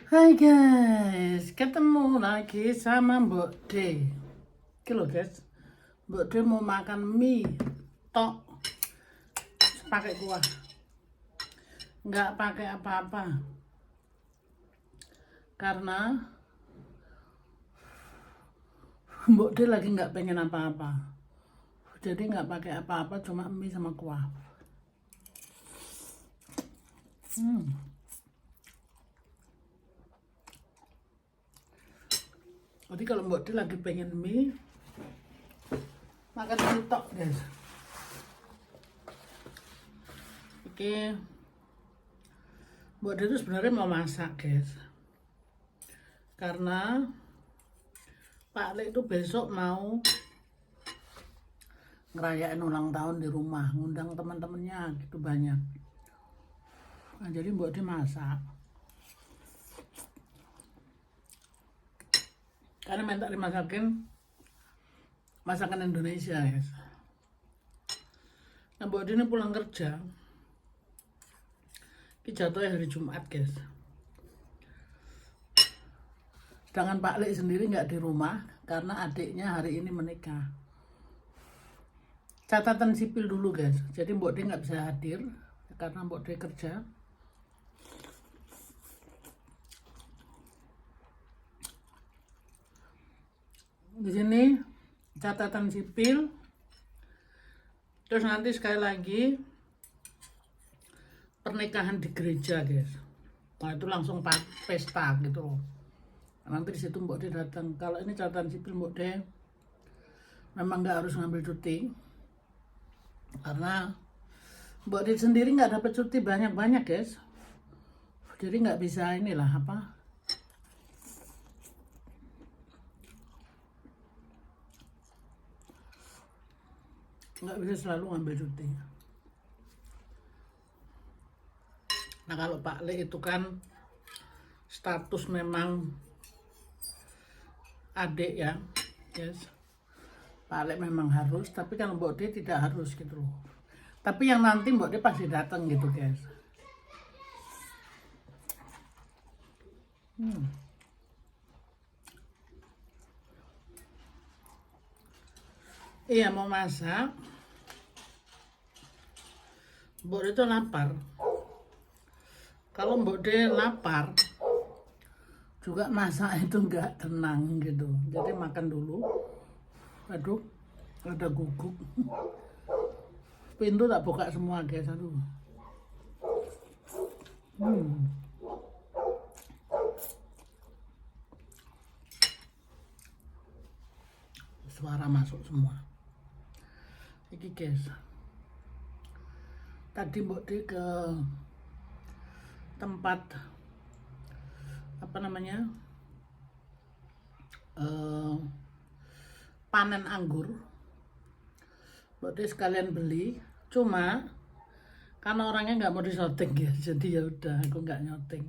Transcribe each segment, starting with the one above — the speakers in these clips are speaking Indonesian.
Hai guys, ketemu lagi sama Mbok D. Oke loh guys, Mbok D mau makan mie tok pakai kuah, nggak pakai apa-apa karena Mbok D lagi nggak pengen apa-apa, jadi nggak pakai apa-apa, cuma mie sama kuah. Jadi kalau Mbok D lagi pengen mie, makan mie tok guys. Oke, Mbok D itu sebenarnya mau masak guys, karena Pak Le itu besok mau ngerayain ulang tahun di rumah, ngundang teman-temannya gitu banyak. Nah, jadi Mbok D masak. Karena minta dimasakin masakan Indonesia guys. Nah, Mbok D ini pulang kerja. Ini jatuhnya hari Jumat guys. Sedangkan Pak Le sendiri nggak di rumah karena adiknya hari ini menikah. Catatan sipil dulu guys. Jadi Mbok D nggak bisa hadir karena Mbok D kerja. Di sini catatan sipil. Terus nanti sekali lagi pernikahan di gereja guys. Nah itu langsung pesta gitu loh. Nanti di situ Mbok D datang. Kalau ini catatan sipil Mbok D memang nggak harus ngambil cuti karena Mbok D sendiri nggak dapat cuti banyak-banyak guys. Jadi nggak bisa inilah apa. Nggak bisa selalu ngambil cuti. Nah kalau Pak Le itu kan status memang adik ya, yes. Pak Le memang harus, tapi kalau Mbok D tidak harus gitu loh. Tapi yang nanti Mbok D pasti datang gitu guys. Iya mau masak. Mbok D itu lapar. Kalau Mbok D lapar, juga masak itu nggak tenang gitu. Jadi makan dulu. Aduh, ada guguk. Pintu tak buka semua guys, aduh. Suara masuk semua. Ini guys. Tadi Mbok D ke tempat apa namanya panen anggur. Mbok D sekalian beli, cuma karena orangnya nggak mau disoting ya, jadi ya udah aku nggak nyoting,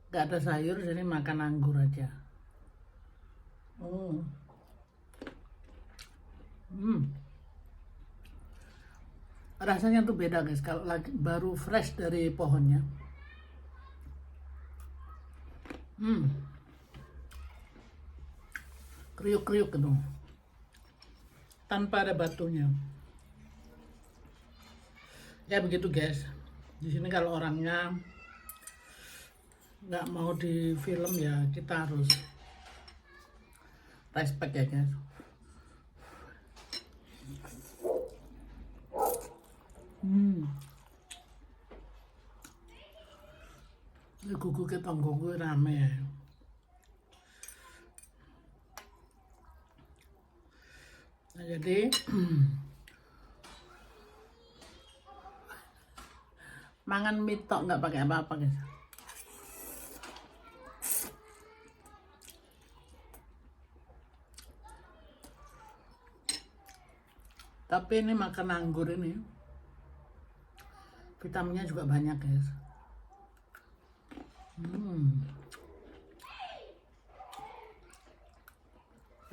nggak ada sayur jadi makan anggur aja. Rasanya tuh beda guys kalau lagi baru fresh dari pohonnya. Kriuk-kriuk gitu tanpa ada batunya. Ya begitu guys. Di sini kalau orangnya nggak mau di film ya kita harus respect ya guys. Ini guguknya tonggo gue rame ya. Nah, jadi mangan mie tok nggak pakai apa-apa guys. Tapi ini makan anggur ini vitaminnya juga banyak guys.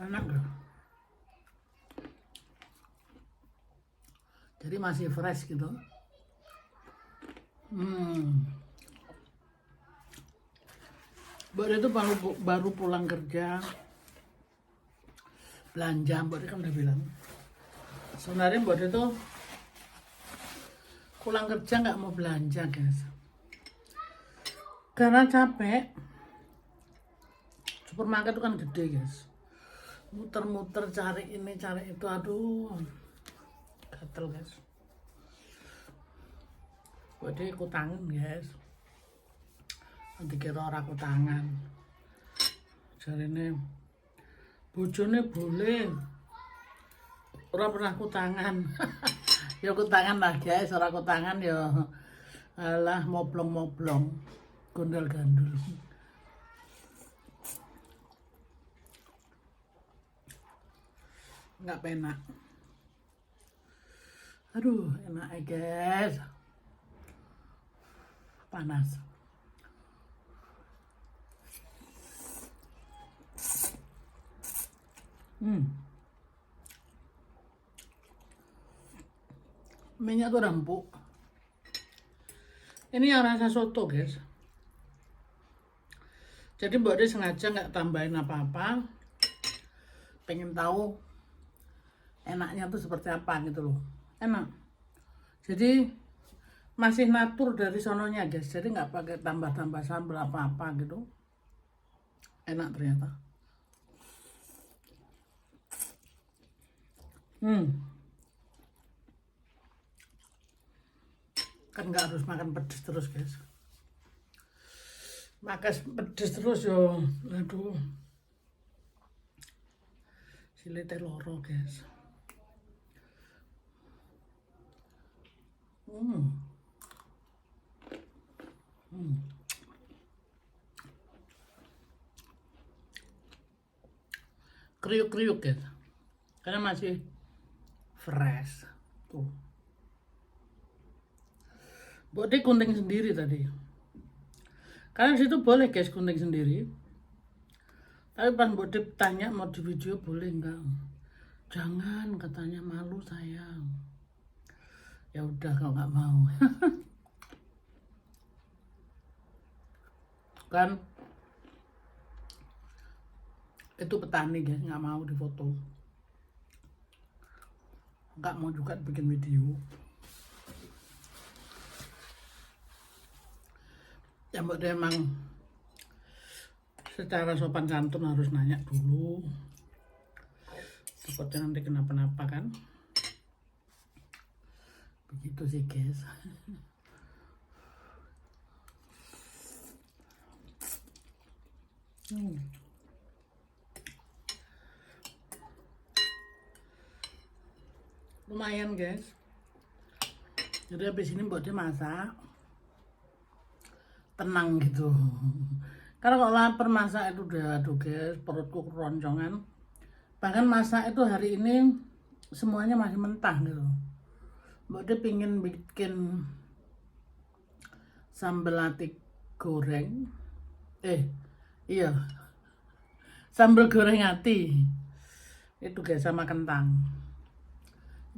Enak gak? Jadi masih fresh gitu. Mbak Dia itu baru pulang kerja, belanja. Mbak Dia kan udah bilang. Sebenarnya Mbak Dia tuh pulang kerja nggak mau belanja, guys. Karena capek. Supermarket itu kan gede, guys. Muter-muter cari ini cari itu, aduh, gatel, guys. Mbak Dia ikut tangan, guys. Nanti kira orang aku tangan. Jadi ini bojone boleh orang pernah aku tangan. Ya aku tangan lah guys, orang aku tangan ya alah moblong gondal gandul. Nggak penak. Aduh enak ya guys, panas. Minyak tuh empuk. Ini yang rasa soto guys. Jadi Mbak Dia sengaja nggak tambahin apa-apa, pengen tahu enaknya tuh seperti apa gitu loh. Enak. Jadi masih natur dari sononya guys. Jadi nggak pakai tambah-tambah sambal apa-apa gitu. Enak ternyata. Kan nggak harus makan pedes terus guys. Makan pedes terus yo, aduh, silite loro guys. Kriuk-kriuk guys, karena masih fresh tuh. Buat dia gunting sendiri tadi. Karena situ boleh guys gunting sendiri. Tapi pas Mbak Dia tanya mau di video boleh enggak? Jangan, katanya malu sayang. Ya udah kalau nggak mau. Kan itu petani guys, nggak mau difoto. Nggak mau juga bikin video. Ya Mbak Dia emang secara sopan santun harus nanya dulu, takutnya nanti kenapa-napa kan. Begitu sih guys. Lumayan guys. Jadi habis ini Mbak Dia masak, tenang gitu. Karena kalau lapar masak itu udah aduh guys, perutku keroncongan. Bahkan masak itu hari ini semuanya masih mentah gitu. Mbak Dia pingin bikin sambal ati goreng. Iya, sambal goreng ati itu guys sama kentang.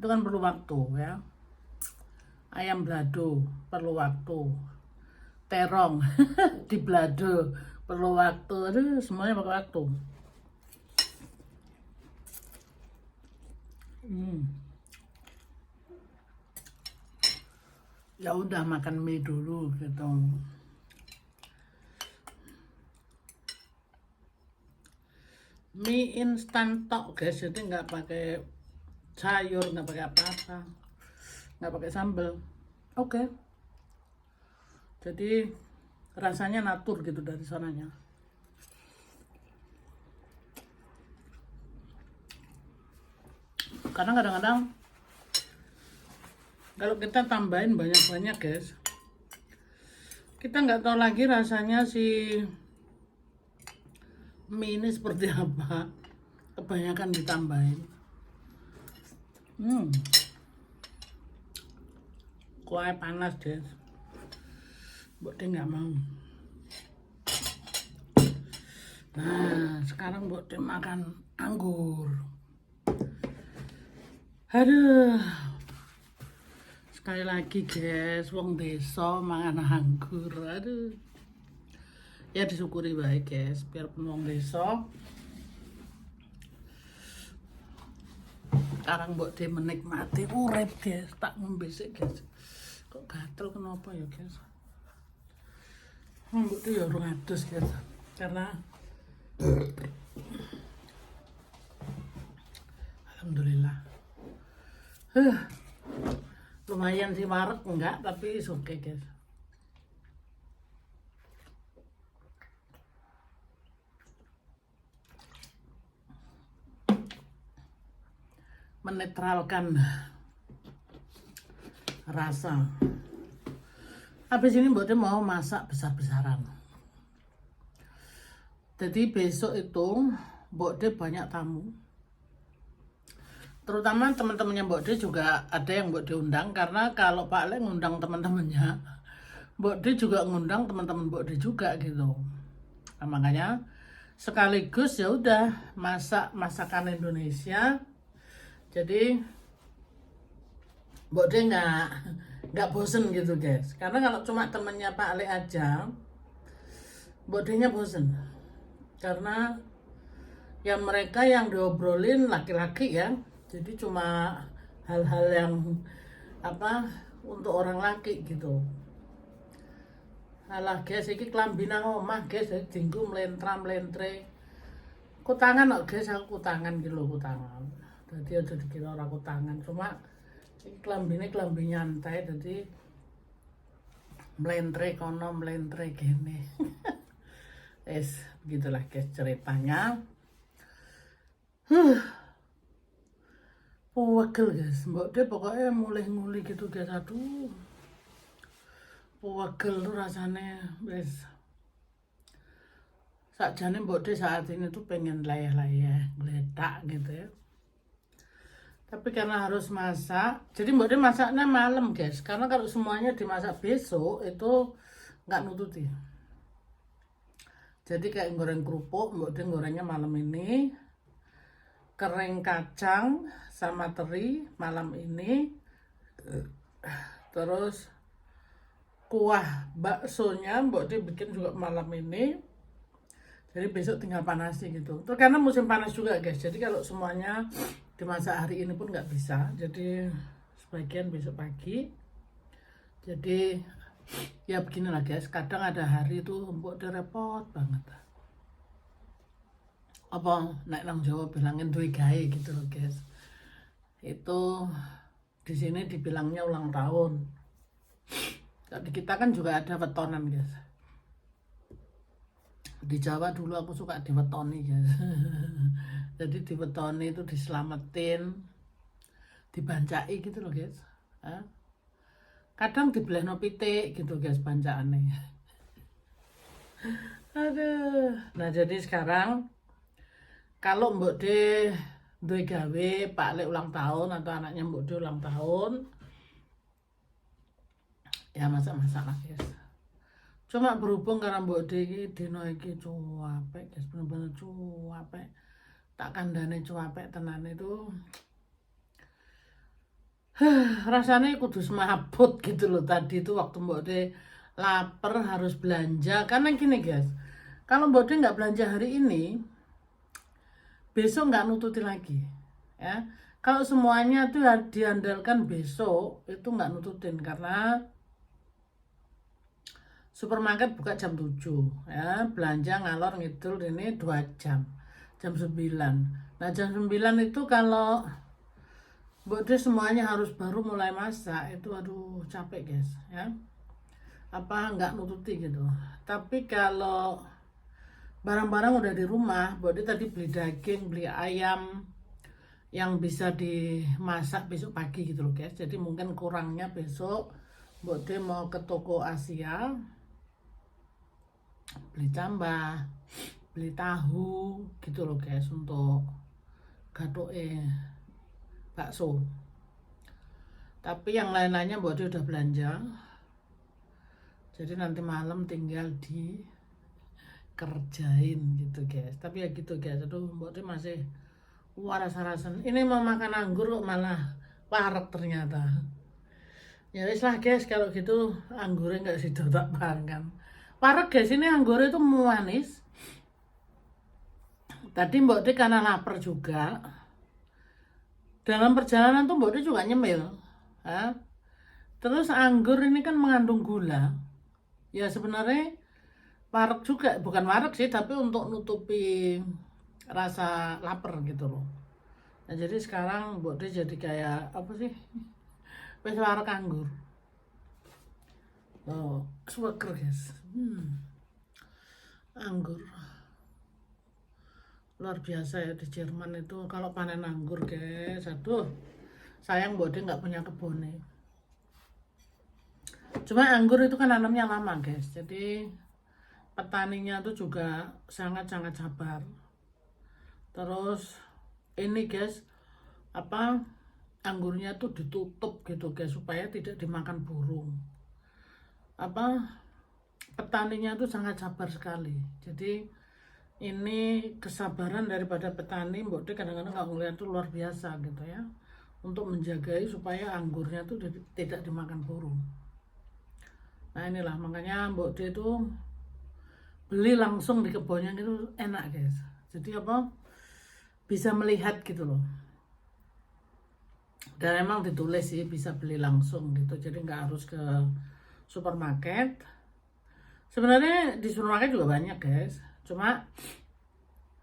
Itu kan perlu waktu ya. Ayam balado perlu waktu. Terong di balado perlu waktu. Aduh, semuanya pakai waktu. Ya udah makan mie dulu gitu. Mie instan tok guys, jadi nggak pakai sayur, nggak pakai apa-apa, nggak pakai sambal. Oke. Jadi rasanya natur gitu dari sananya. Karena kadang-kadang kalau kita tambahin banyak-banyak guys, kita nggak tahu lagi rasanya si mie ini seperti apa. Kebanyakan ditambahin. Kuahnya panas guys. Mbak Dia nggak mau. Nah sekarang Mbak Dia makan anggur. Aduh, sekali lagi guys, wong desa mangan anggur. Aduh, Ya disyukuri baik guys, biar penuang desa sekarang mbok de menikmati urip guys, tak ngembesik guys. Kok gatel kenapa ya guys? Mbok de ya urung adus guys. Karena alhamdulillah. Lumayan sih marek enggak, tapi oke guys. Menetralkan rasa. Habis ini mbak mau masak besar-besaran. Jadi besok itu mbak banyak tamu. Terutama teman-temannya mbak juga ada yang mbak undang, karena kalau Pak Le ngundang teman-temannya, mbak juga ngundang teman-teman mbak juga gitu. Nah, makanya sekaligus ya udah masak masakan Indonesia. Jadi mbak nggak bosen gitu guys, karena kalau cuma temennya Pak Ale aja mbak bosen, karena ya mereka yang diobrolin laki-laki ya, jadi cuma hal-hal yang apa untuk orang laki gitu. Alah guys, iki klambi nang omah guys, dinggo mlentra-mlentre. Kutangan kok guys, aku kutangan gitu loh, kutangan. Jadi aja dikira ora kutangan, cuma klambine klambi nyantai, jadi mlentre kono mlentre gini. Begitulah guys ceritanya. Pegel guys, mbak dia pokoknya mulai gitu guys, aduh. Pegel tuh rasanya guys. Sakjane mbak dia saat ini tuh pengen layah-layah, geledak gitu ya. Tapi karena harus masak, jadi mbak dia masaknya malam guys. Karena kalau semuanya dimasak besok itu nggak nututi. Jadi kayak goreng kerupuk, mbak dia gorengnya malam ini. Kering kacang sama teri malam ini. Terus kuah baksonya mbak dia bikin juga malam ini. Jadi besok tinggal panasi gitu. Terus karena musim panas juga guys. Jadi kalau semuanya dimasak hari ini pun nggak bisa, jadi sebagian besok pagi. Jadi ya beginilah guys, kadang ada hari itu mbok repot banget. Apa naik nang Jawa bilangin duwe gawe gitu loh guys. Itu di sini dibilangnya ulang tahun. Jadi kita kan juga ada wetonan guys. Di Jawa dulu aku suka diwetoni guys. Jadi diwetoni itu diselamatin, dibancai gitu loh guys. Kadang dibelehno pitik gitu guys bancaannya. Aduh. Nah jadi sekarang kalau mbok de duwe gawe Pak Le ulang tahun atau anaknya mbok de ulang tahun, ya masak-masak lah guys. Cuma berhubung karena mbok de iki dino iki cuapek guys, bener-bener cuapek. Tak kandane cuapek tenan itu. Rasanya kudu semaput gitu loh. Tadi itu waktu mbok de lapar harus belanja, karena gini guys, kalau mbok de nggak belanja hari ini, besok nggak nututi lagi ya. Kalau semuanya tuh diandalkan besok, itu nggak nututin, karena supermarket buka jam 7 ya, belanja ngalor ngidul ini 2 jam, jam 9. Nah jam 9 itu kalau Bode semuanya harus baru mulai masak, itu aduh capek guys ya. Apa nggak nututi gitu. Tapi kalau barang-barang udah di rumah, Bode tadi beli daging, beli ayam yang bisa dimasak besok pagi gitu loh guys. Jadi mungkin kurangnya besok Bode mau ke toko Asia beli tambah, beli tahu gitu loh guys, untuk gadoke bakso. Tapi yang lain-lainnya Bode udah belanja. Jadi nanti malam tinggal dikerjain gitu guys. Tapi ya gitu guys, aduh Bode masih waras-warasan. Ini mau makan anggur kok malah parek ternyata. Ya wis lah guys, kalau gitu anggurnya nggak sido tak bangkan. Parek guys, ini anggur itu manis. Tadi Mbok De karena lapar juga. Dalam perjalanan tuh Mbok De juga nyemil. Ha? Terus anggur ini kan mengandung gula. Ya sebenarnya parek juga, bukan parek sih, tapi untuk nutupi rasa lapar gitu loh. Nah, jadi sekarang Mbok De jadi kayak apa sih? Wes parek anggur. Oh, seger guys. Anggur. Luar biasa ya di Jerman itu kalau panen anggur guys. Aduh, sayang Mbok De nggak punya kebun nih. Cuma anggur itu kan nanamnya lama guys. Jadi petaninya tuh juga sangat-sangat sabar. Terus ini guys, apa, anggurnya tuh ditutup gitu guys supaya tidak dimakan burung. Apa, petaninya tuh sangat sabar sekali. Jadi ini kesabaran daripada petani. Mbok De kadang-kadang nggak ngeliat tuh luar biasa gitu ya, untuk menjagai supaya anggurnya tuh tidak dimakan burung. Nah inilah makanya Mbok De itu beli langsung di kebunnya gitu enak guys. Jadi apa, bisa melihat gitu loh. Dan emang ditulis sih bisa beli langsung gitu, jadi nggak harus ke supermarket. Sebenarnya di supermarket juga banyak guys, cuma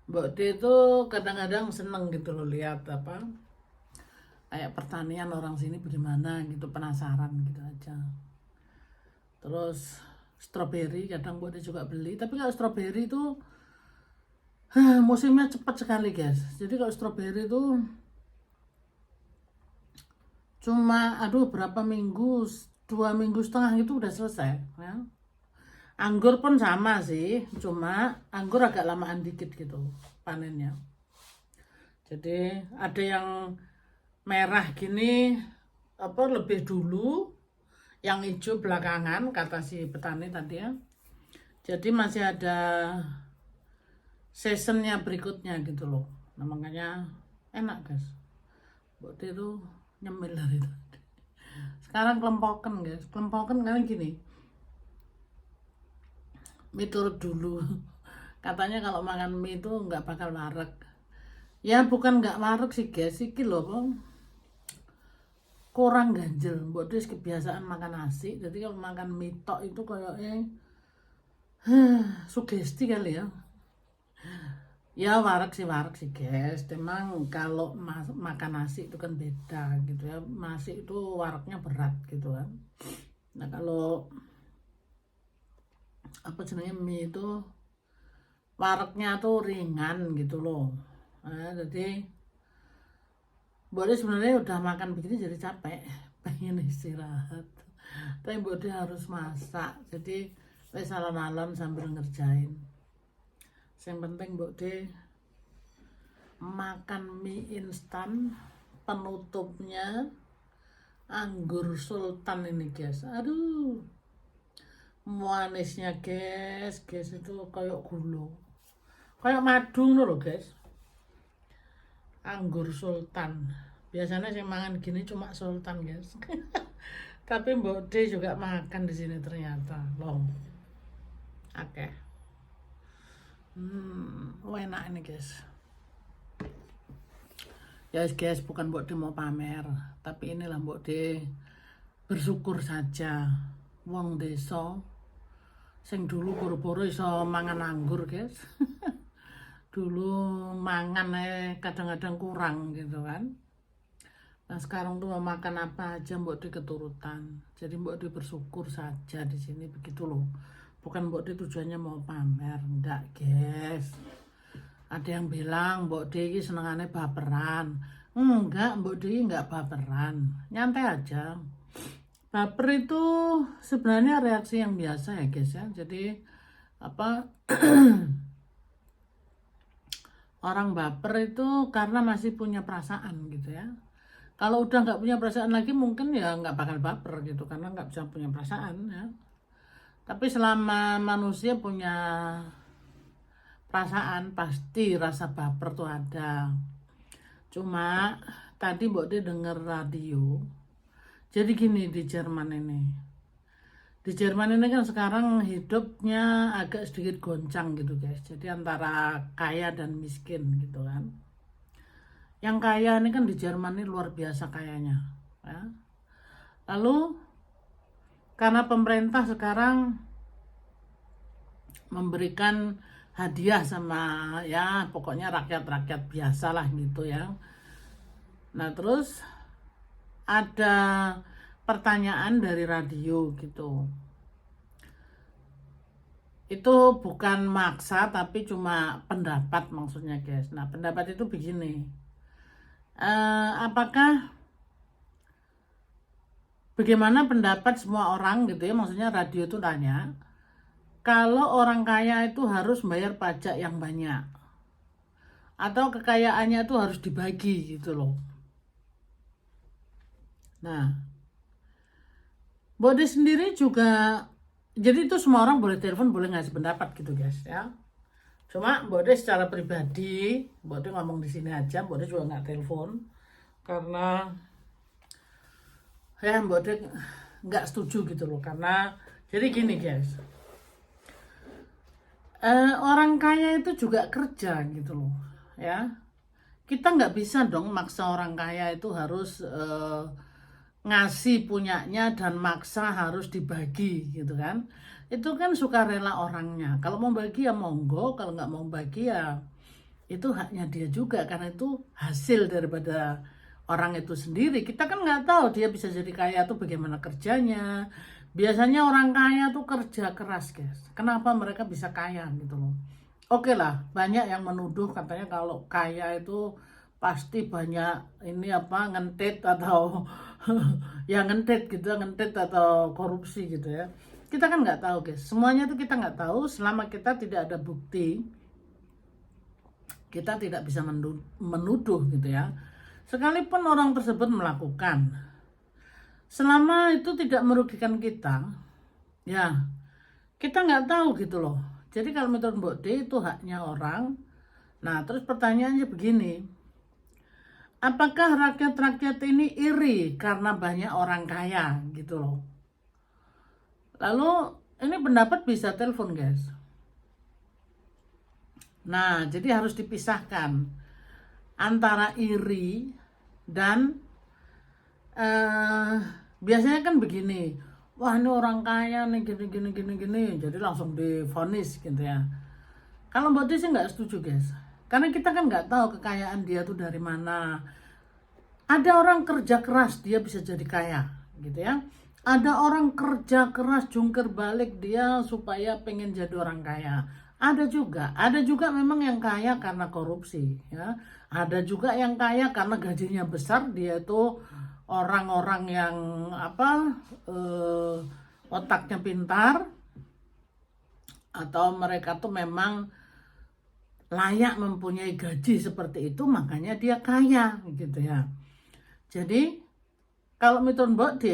Mbok De itu kadang-kadang seneng gitu loh lihat apa, kayak pertanian orang sini bagaimana gitu, penasaran gitu aja. Terus stroberi kadang Mbok De juga beli, tapi kalau stroberi itu musimnya cepat sekali guys. Jadi kalau stroberi itu cuma berapa minggu, 2,5 minggu itu udah selesai ya. Anggur pun sama sih, cuma anggur agak lamaan dikit gitu panennya. Jadi ada yang merah gini apa lebih dulu, yang hijau belakangan kata si petani tadi ya. Jadi masih ada seasonnya berikutnya gitu loh. Nah makanya enak guys. Mbok De itu nyemil dari tadi. Sekarang kelempoken guys, kelempoken kan gini. Mie turut dulu. Katanya kalau makan mie itu nggak bakal wareg. Ya bukan nggak wareg sih guys, iki loh kurang ganjel. Mbok De kebiasaan makan nasi, jadi kalau makan mie tok itu kayaknya sugesti kali ya. Ya wareg sih guys. Memang kalau makan nasi itu kan beda gitu ya. Nasi itu waregnya berat gitu kan. Nah kalau apa jenenge mie itu waregnya tuh ringan gitu loh. Nah, jadi Mbok De sebenarnya udah makan begini jadi capek, pengen istirahat. Tapi Mbok De harus masak, jadi wes alon-alon sambil ngerjain. Yang penting Mbok De makan mie instan, penutupnya anggur sultan ini guys. Aduh, manisnya guys itu kayak gula, kayak madu loh guys. Anggur sultan, biasanya saya makan gini cuma sultan guys. Tapi Mbok De juga makan di sini ternyata loh. Oke. Enak ini guys. Ya guys, bukan Mbok De mau pamer, tapi inilah Mbok De bersyukur saja. Wong desa sing dulu boro-boro iso mangan anggur guys. Dulu mangan kadang-kadang kurang gitu kan. Nah sekarang tuh mau makan apa aja Mbok De keturutan. Jadi Mbok De bersyukur saja di sini begitu loh. Bukan Mbok De tujuannya mau pamer, enggak guys. Ada yang bilang Mbok De ini senengannya baperan. Enggak, Mbok De enggak baperan, nyantai aja. Baper itu sebenarnya reaksi yang biasa ya guys ya. Jadi apa, orang baper itu karena masih punya perasaan gitu ya. Kalau udah nggak punya perasaan lagi mungkin ya nggak bakal baper gitu, karena nggak bisa punya perasaan ya. Tapi selama manusia punya perasaan pasti rasa baper tuh ada. Cuma tadi Mbok De denger radio. Jadi gini di Jerman ini. Di Jerman ini kan sekarang hidupnya agak sedikit goncang gitu guys. Jadi antara kaya dan miskin gitu kan. Yang kaya ini kan di Jerman ini luar biasa kayanya. Ya. Lalu karena pemerintah sekarang memberikan hadiah sama ya pokoknya rakyat-rakyat biasa lah gitu ya. Nah terus ada pertanyaan dari radio gitu. Itu bukan maksa tapi cuma pendapat maksudnya guys. Nah pendapat itu begini. Apakah bagaimana pendapat semua orang gitu ya, maksudnya radio itu tanya, kalau orang kaya itu harus bayar pajak yang banyak atau kekayaannya itu harus dibagi gitu loh. Nah, Bode sendiri juga, jadi itu semua orang boleh telepon, boleh ngasih pendapat gitu guys ya. Cuma Bode secara pribadi, Bode ngomong di sini aja, Bode juga nggak telepon karena ya Bode nggak setuju gitu loh. Karena jadi gini guys, orang kaya itu juga kerja gitu loh ya. Kita nggak bisa dong maksa orang kaya itu harus ngasih punyanya dan maksa harus dibagi gitu kan. Itu kan sukarela orangnya. Kalau mau bagi ya monggo, kalau nggak mau bagi ya itu haknya dia juga, karena itu hasil daripada orang itu sendiri. Kita kan nggak tahu dia bisa jadi kaya tuh bagaimana kerjanya. Biasanya orang kaya tuh kerja keras guys. Kenapa mereka bisa kaya gitu loh. Oke lah, banyak yang menuduh katanya kalau kaya itu pasti banyak ini apa ngentit atau ya ngentit atau korupsi gitu ya. Kita kan nggak tahu guys, semuanya itu kita nggak tahu. Selama kita tidak ada bukti, kita tidak bisa menuduh gitu ya. Sekalipun orang tersebut melakukan, selama itu tidak merugikan kita, ya kita nggak tahu gitu loh. Jadi kalau menurut Mbok D itu haknya orang. Nah terus pertanyaannya begini, apakah rakyat-rakyat ini iri karena banyak orang kaya gitu loh. Lalu ini pendapat bisa telepon guys. Nah jadi harus dipisahkan antara iri dan biasanya kan begini, wah ini orang kaya nih gini, jadi langsung divonis gitu ya. Kalau Mbak Desi nggak setuju guys, karena kita kan nggak tahu kekayaan dia tuh dari mana. Ada orang kerja keras dia bisa jadi kaya gitu ya. Ada orang kerja keras jungkir balik dia supaya pengen jadi orang kaya. Ada juga memang yang kaya karena korupsi ya. Ada juga yang kaya karena gajinya besar, dia itu orang-orang yang otaknya pintar, atau mereka tuh memang layak mempunyai gaji seperti itu, makanya dia kaya gitu ya. Jadi kalau menurut Mbak D,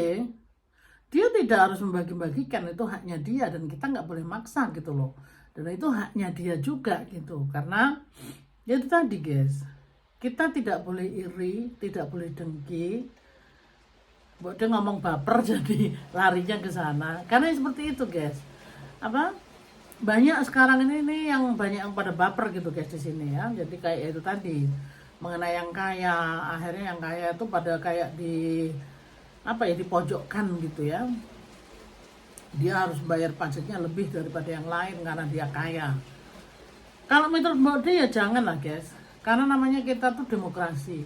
dia tidak harus membagi-bagikan, itu haknya dia dan kita nggak boleh maksa gitu loh. Dan itu haknya dia juga gitu, karena ya itu tadi guys, kita tidak boleh iri, tidak boleh dengki. Mbak D ngomong baper jadi larinya ke sana, karena seperti itu guys. Banyak sekarang ini yang banyak yang pada baper gitu guys di sini ya. Jadi kayak itu tadi mengenai yang kaya, akhirnya yang kaya itu pada kayak dipojokkan gitu ya. Dia harus bayar pajaknya lebih daripada yang lain karena dia kaya. Kalau menurut Mbak D ya jangan lah guys, karena namanya kita tuh demokrasi.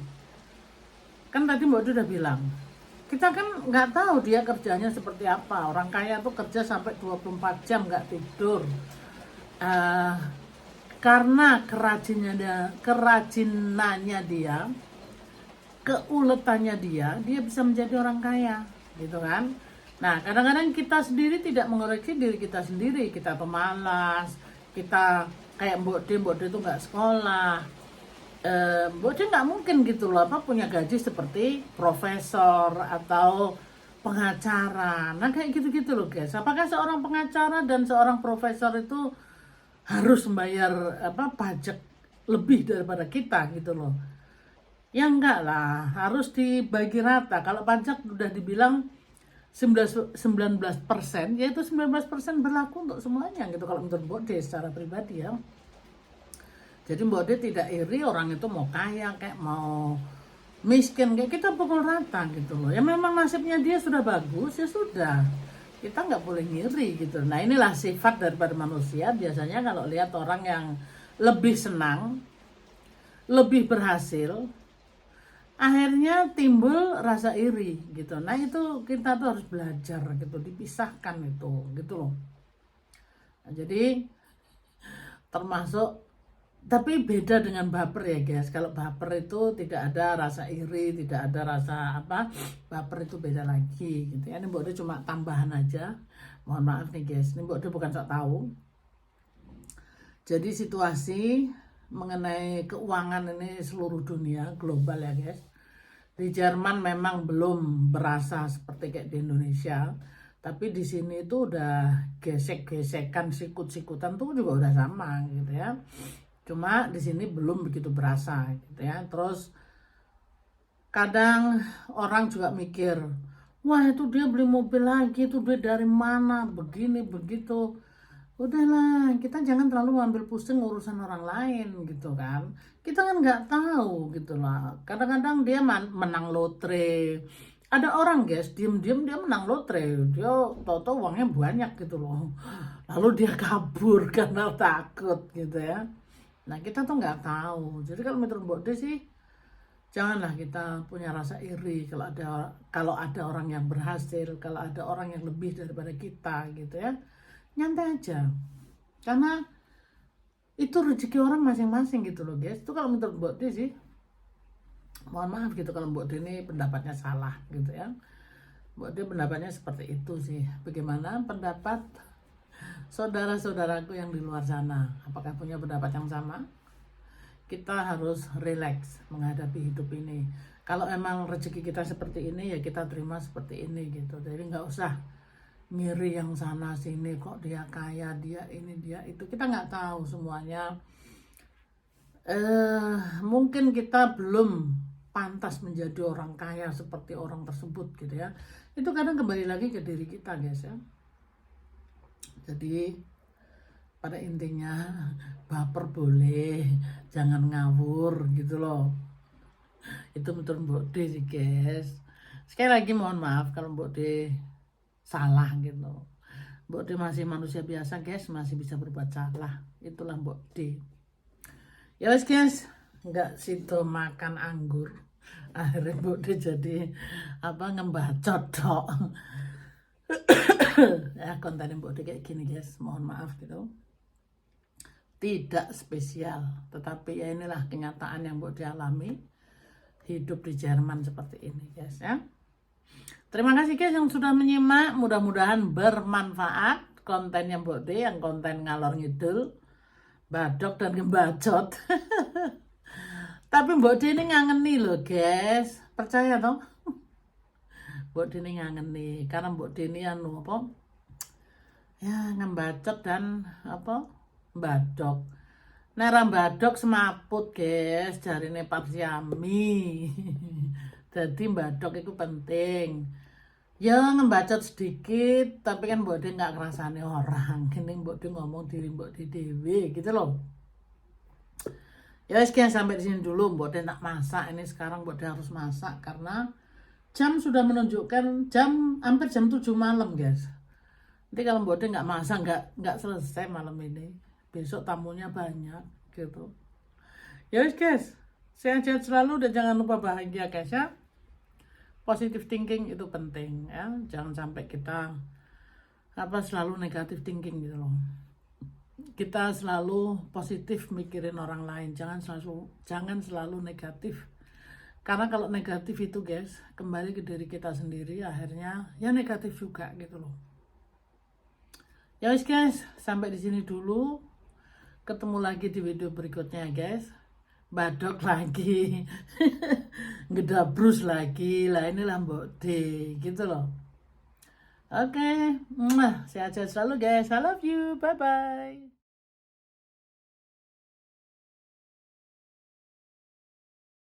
Kan tadi Mbak D udah bilang, kita kan nggak tahu dia kerjanya seperti apa. Orang kaya tuh kerja sampai 24 jam nggak tidur. Karena kerajinannya dia, keuletannya dia bisa menjadi orang kaya, gitu kan? Nah, kadang-kadang kita sendiri tidak mengoreksi diri kita sendiri, kita pemalas, kita kayak Mbok D itu nggak sekolah, Mbok D nggak mungkin gitu loh, punya gaji seperti profesor atau pengacara. Nah, kayak gitu-gitu loh guys. Apakah seorang pengacara dan seorang profesor itu harus membayar pajak lebih daripada kita gitu loh? Ya enggak lah, harus dibagi rata. Kalau pajak udah dibilang 19%, yaitu 19% berlaku untuk semuanya gitu kalau menurut Mbok De secara pribadi ya. Jadi Mbok De tidak iri orang itu mau kaya kayak mau miskin, kayak kita pukul rata gitu loh. Ya memang nasibnya dia sudah bagus, ya sudah, kita nggak boleh ngiri gitu. Nah inilah sifat daripada manusia. Biasanya kalau lihat orang yang lebih senang, lebih berhasil, akhirnya timbul rasa iri gitu. Nah itu kita tuh harus belajar gitu, dipisahkan itu gitu loh. Nah, jadi termasuk, tapi beda dengan baper ya guys. Kalau baper itu tidak ada rasa iri, tidak ada rasa apa, baper itu beda lagi gitu ya. Ini Mbok De cuma tambahan aja, mohon maaf nih guys, ini Mbok De bukan sok tahu. Jadi situasi mengenai keuangan ini seluruh dunia, global ya guys. Di Jerman memang belum berasa seperti kayak di Indonesia, tapi di sini itu udah gesek-gesekan, sikut-sikutan tuh juga udah sama gitu ya. Cuma di sini belum begitu berasa gitu ya. Terus kadang orang juga mikir, wah itu dia beli mobil lagi, itu duit dari mana, begini begitu. Udahlah, kita jangan terlalu ngambil pusing urusan orang lain gitu kan. Kita kan nggak tahu gitu lah. Kadang-kadang dia menang lotre. Ada orang guys, diem-diem dia menang lotre. Dia tahu-tahu uangnya banyak gitu loh. Lalu dia kabur karena takut gitu ya. Nah kita tuh nggak tahu. Jadi kalau menurut Mbok De sih, janganlah kita punya rasa iri kalau ada orang yang berhasil, kalau ada orang yang lebih daripada kita gitu ya. Nyantai aja, karena itu rezeki orang masing-masing gitu loh guys. Itu kalau menurut Mbok De sih, mohon maaf gitu kalau Mbok De ini pendapatnya salah gitu ya. Mbok De pendapatnya seperti itu sih. Bagaimana pendapat saudara-saudaraku yang di luar sana? Apakah punya pendapat yang sama? Kita harus relax menghadapi hidup ini. Kalau emang rezeki kita seperti ini ya kita terima seperti ini gitu. Jadi nggak usah ngiri yang sana sini, kok dia kaya, dia ini, dia itu. Kita nggak tahu semuanya. Mungkin kita belum pantas menjadi orang kaya seperti orang tersebut gitu ya. Itu kadang kembali lagi ke diri kita guys ya. Jadi pada intinya baper boleh, jangan ngawur gitu loh. Itu betul Mbok De sih guys. Sekali lagi mohon maaf kalau Mbok De salah gitu. Mbok De masih manusia biasa guys, masih bisa berbuat salah. Itulah Mbok De. Ya wes guys, nggak situ makan anggur. Akhirnya Mbok De jadi ngembacot dok. Ya konten Mbok De kayak gini guys, mohon maaf gitu. Tidak spesial, tetapi ya inilah kenyataan yang Mbok De alami. Hidup di Jerman seperti ini guys ya. Terima kasih guys yang sudah menyimak, mudah-mudahan bermanfaat kontennya Mbok De yang konten ngalor ngidul, badok dan ngebacot. Tapi Mbok De ini ngangeni loh guys, percaya toh? Mbok De ini ngangeni karena Mbok De ini ya ngebacot dan badok. Nera badok semaput guys, jarine Pak Siami. Jadi badok itu penting. Ya ngebacot sedikit, tapi kan Mbok De nggak ngerasani orang. Ini Mbok De ngomong diri Mbok De dewe gitu loh. Ya sekian sampai di sini dulu. Mbok De nak masak ini sekarang. Mbok De harus masak karena jam sudah menunjukkan hampir jam 7 malam guys. Nanti kalau Mbok De nggak masak nggak selesai malam ini. Besok tamunya banyak gitu. Ya guys, sehat-sehat selalu dan jangan lupa bahagia guys ya. Positive thinking itu penting ya. Jangan sampai kita selalu negatif thinking gitu loh. Kita selalu positif mikirin orang lain. Jangan selalu negatif. Karena kalau negatif itu guys, kembali ke diri kita sendiri, akhirnya ya negatif juga gitu loh. Ya guys, sampai di sini dulu. Ketemu lagi di video berikutnya guys. Badok lagi. Ngedabrus lagi lah, inilah Mbok De gitu loh. Oke, sehat-sehat selalu guys. I love you, bye bye.